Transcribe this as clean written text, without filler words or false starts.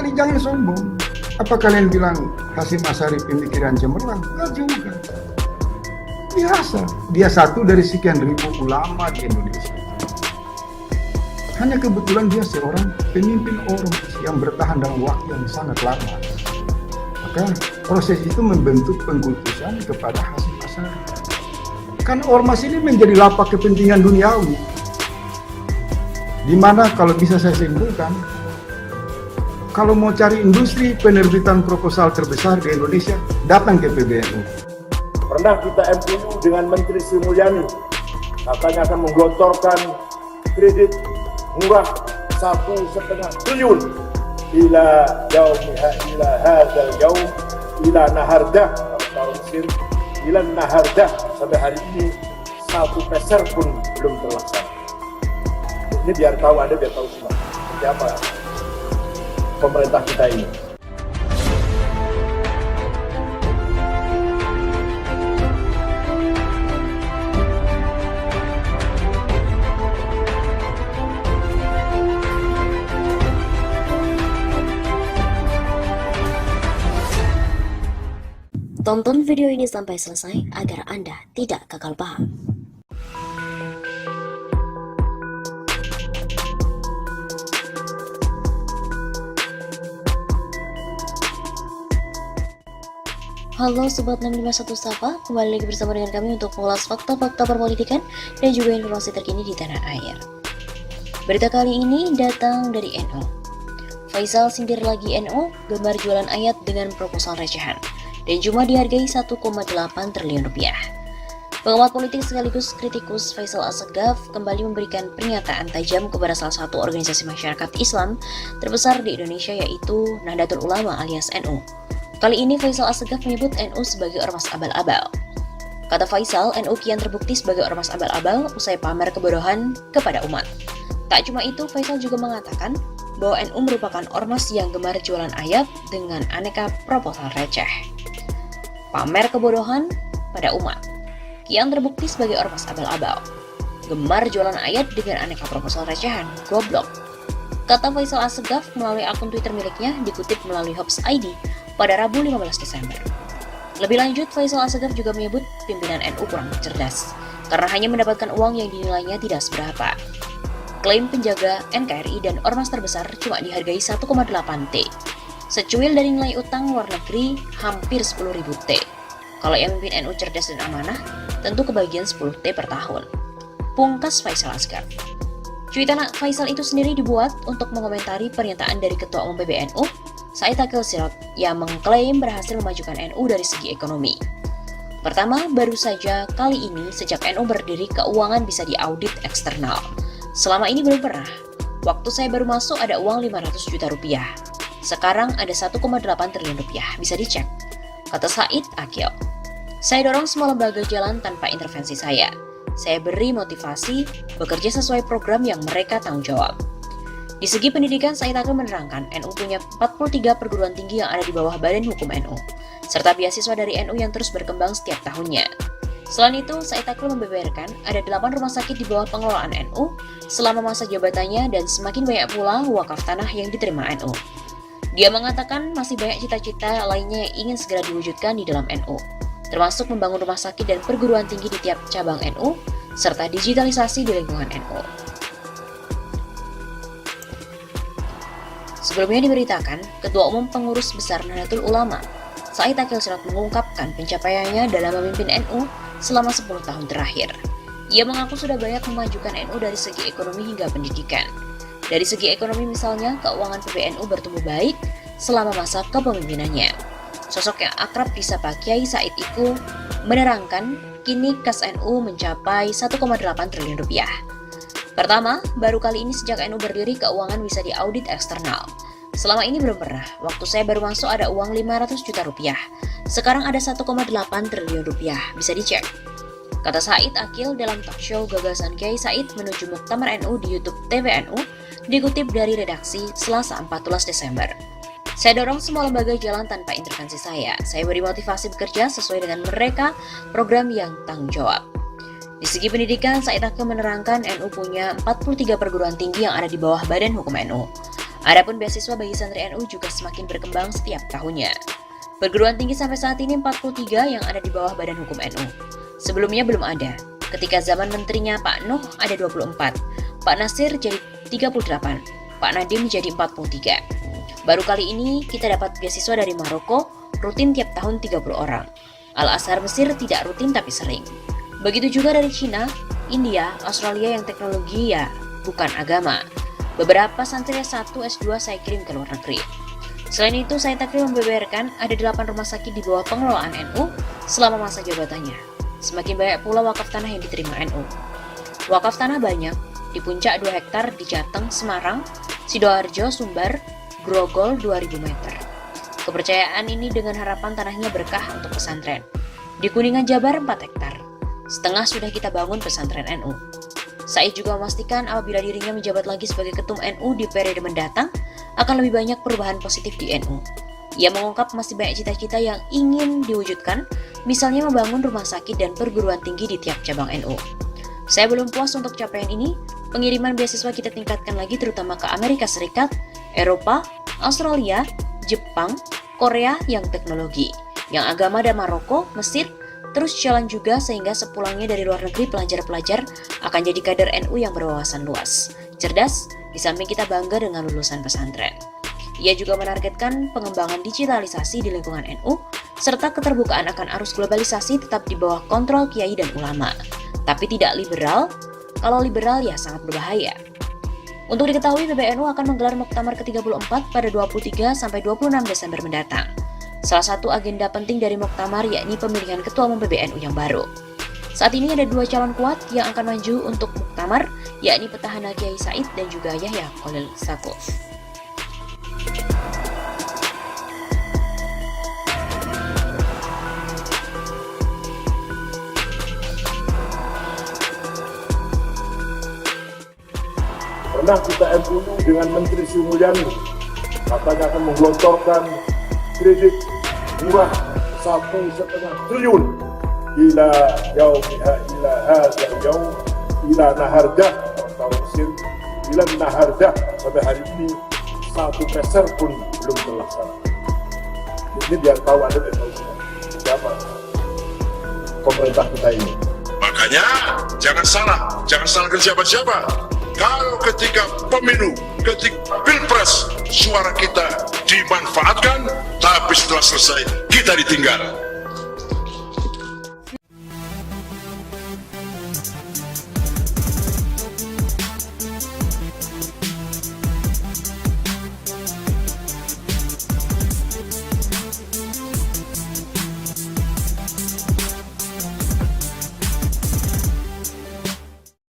Jadi jangan sombong. Apa kalian bilang Hasyim Asyari pemikiran cemerlang? Enggak juga. Biasa. Dia satu dari sekian ribu ulama di Indonesia. Hanya kebetulan dia seorang pemimpin ormas yang bertahan dalam waktu yang sangat lama. Maka proses itu membentuk pengkultusan kepada Hasyim Asyari. Kan ormas ini menjadi lapak kepentingan duniawi. Di mana kalau bisa saya simpulkan, kalau mau cari industri penerbitan proposal terbesar di Indonesia, datang ke PBNU. Pernah kita MOU dengan Menteri Sri Mulyani, katanya akan menggelontorkan kredit murah 1,5 triliun ila yaumiha ila hadzal yaum ila nahardah atau Mesir ila nahardah, sampai hari ini 1 peser pun belum terlaksana. Ini biar tahu Anda, biar tahu semua siapa pemerintah kita ini. Tonton video ini sampai selesai agar Anda tidak gagal paham. Halo Sobat 651 Sapa, kembali lagi bersama dengan kami untuk mengulas fakta-fakta perpolitikan dan juga informasi terkini di tanah air. Berita kali ini datang dari NU. Faisal sindir lagi NU, gemar jualan ayat dengan proposal recehan, dan cuma dihargai 1,8 triliun rupiah. Pengamat politik sekaligus kritikus Faisal Assegaf kembali memberikan pernyataan tajam kepada salah satu organisasi masyarakat Islam terbesar di Indonesia, yaitu Nahdlatul Ulama alias NU. Kali ini Faisal Assegaf menyebut NU sebagai ormas abal-abal. Kata Faisal, NU kian terbukti sebagai ormas abal-abal usai pamer kebodohan kepada umat. Tak cuma itu, Faisal juga mengatakan bahwa NU merupakan ormas yang gemar jualan ayat dengan aneka proposal receh. Pamer kebodohan pada umat, kian terbukti sebagai ormas abal-abal. Gemar jualan ayat dengan aneka proposal recehan, goblok. Kata Faisal Assegaf melalui akun Twitter miliknya, dikutip melalui Hops ID pada Rabu 15 Desember. Lebih lanjut, Faisal Assegaf juga menyebut pimpinan NU kurang cerdas karena hanya mendapatkan uang yang dinilainya tidak seberapa. Klaim penjaga NKRI dan ormas terbesar cuma dihargai 1,8 T. Secuil dari nilai utang luar negeri hampir 10.000 T. Kalau yang memimpin NU cerdas dan amanah, tentu kebagian 10 T per tahun. Pungkas Faisal Assegaf. Cuitan Faisal itu sendiri dibuat untuk mengomentari pernyataan dari Ketua Umum PBNU, Said Akil Sirot, yang mengklaim berhasil memajukan NU dari segi ekonomi. Pertama, baru saja kali ini sejak NU berdiri keuangan bisa diaudit eksternal. Selama ini belum pernah. Waktu saya baru masuk ada uang 500 juta rupiah. Sekarang ada 1,8 triliun rupiah, bisa dicek. Kata Said Akil. Saya dorong semua lembaga jalan tanpa intervensi saya. Saya beri motivasi bekerja sesuai program yang mereka tanggung jawab. Di segi pendidikan, Said Akil menerangkan NU punya 43 perguruan tinggi yang ada di bawah Badan Hukum NU, serta beasiswa dari NU yang terus berkembang setiap tahunnya. Selain itu, Said Akil membeberkan ada 8 rumah sakit di bawah pengelolaan NU selama masa jabatannya dan semakin banyak pula wakaf tanah yang diterima NU. Dia mengatakan masih banyak cita-cita lainnya yang ingin segera diwujudkan di dalam NU, termasuk membangun rumah sakit dan perguruan tinggi di tiap cabang NU, serta digitalisasi di lingkungan NU. Sebelumnya diberitakan, Ketua Umum Pengurus Besar Nahdlatul Ulama, Said Akil Sirot mengungkapkan pencapaiannya dalam memimpin NU selama 10 tahun terakhir. Ia mengaku sudah banyak memajukan NU dari segi ekonomi hingga pendidikan. Dari segi ekonomi misalnya, keuangan PBNU bertumbuh baik selama masa kepemimpinannya. Sosok yang akrab disapa Kiai Said Iku menerangkan kini kas NU mencapai 1,8 triliun rupiah. Pertama, baru kali ini sejak NU berdiri keuangan bisa diaudit eksternal. Selama ini belum pernah. Waktu saya baru masuk ada uang 500 juta rupiah. Sekarang ada 1,8 triliun rupiah. Bisa dicek. Kata Said Akil dalam talk show Gagasan Kiai Said menuju Muktamar NU di YouTube TVNU, dikutip dari redaksi Selasa 14 Desember. Saya dorong semua lembaga jalan tanpa intervensi saya. Saya beri motivasi bekerja sesuai dengan mereka program yang tanggung jawab. Di segi pendidikan, Said Akil menerangkan NU punya 43 perguruan tinggi yang ada di bawah Badan Hukum NU. Adapun beasiswa bagi santri NU juga semakin berkembang setiap tahunnya. Perguruan tinggi sampai saat ini 43 yang ada di bawah Badan Hukum NU. Sebelumnya belum ada. Ketika zaman menterinya Pak Nuh ada 24, Pak Nasir jadi 38, Pak Nadiem jadi 43. Baru kali ini kita dapat beasiswa dari Maroko, rutin tiap tahun 30 orang. Al-Azhar Mesir tidak rutin tapi sering. Begitu juga dari Cina, India, Australia yang teknologi ya bukan agama. Beberapa santri S1, S2 saya kirim ke luar negeri. Selain itu, saya takrib membeberkan ada 8 rumah sakit di bawah pengelolaan NU selama masa jabatannya. Semakin banyak pula wakaf tanah yang diterima NU. Wakaf tanah banyak, di puncak 2 hektar di Jateng, Semarang, Sidoarjo, Sumbar, Grogol 2000 meter. Kepercayaan ini dengan harapan tanahnya berkah untuk pesantren. Di Kuningan, Jabar 4 hektar. Setengah sudah kita bangun pesantren NU. Said juga memastikan apabila dirinya menjabat lagi sebagai ketum NU di periode mendatang, akan lebih banyak perubahan positif di NU. Ia mengungkap masih banyak cita-cita yang ingin diwujudkan, misalnya membangun rumah sakit dan perguruan tinggi di tiap cabang NU. Saya belum puas untuk capaian ini, pengiriman beasiswa kita tingkatkan lagi terutama ke Amerika Serikat, Eropa, Australia, Jepang, Korea yang teknologi, yang agama dan Maroko, Mesir, terus jalan juga sehingga sepulangnya dari luar negeri pelajar-pelajar akan jadi kader NU yang berwawasan luas, cerdas, di samping kita bangga dengan lulusan pesantren. Ia juga menargetkan pengembangan digitalisasi di lingkungan NU, serta keterbukaan akan arus globalisasi tetap di bawah kontrol kiai dan ulama, tapi tidak liberal. Kalau liberal ya sangat berbahaya. Untuk diketahui, PBNU akan menggelar Muktamar ke-34 pada 23 sampai 26 Desember mendatang. Salah satu agenda penting dari Muktamar yakni pemilihan Ketua Umum PBNU yang baru. Saat ini ada 2 calon kuat yang akan maju untuk Muktamar, yakni petahana Kiai Said dan juga Yahya Khalil Stakuf. Pernah kita MOU dengan Menteri Sri Mulyani, katanya akan menggelontorkan kredit murah 1,5 triliun ila Nahardah atau Mesir, ila Nahardah. Sampai hari ini 1 peser pun belum terlaksana. Ini biar tahu ada siapa pemerintah kita ini. Makanya jangan salahkan siapa-siapa. Kalau ketika pemilu, ketika pilpres, suara kita dimanfaatkan, tapi setelah selesai kita ditinggal.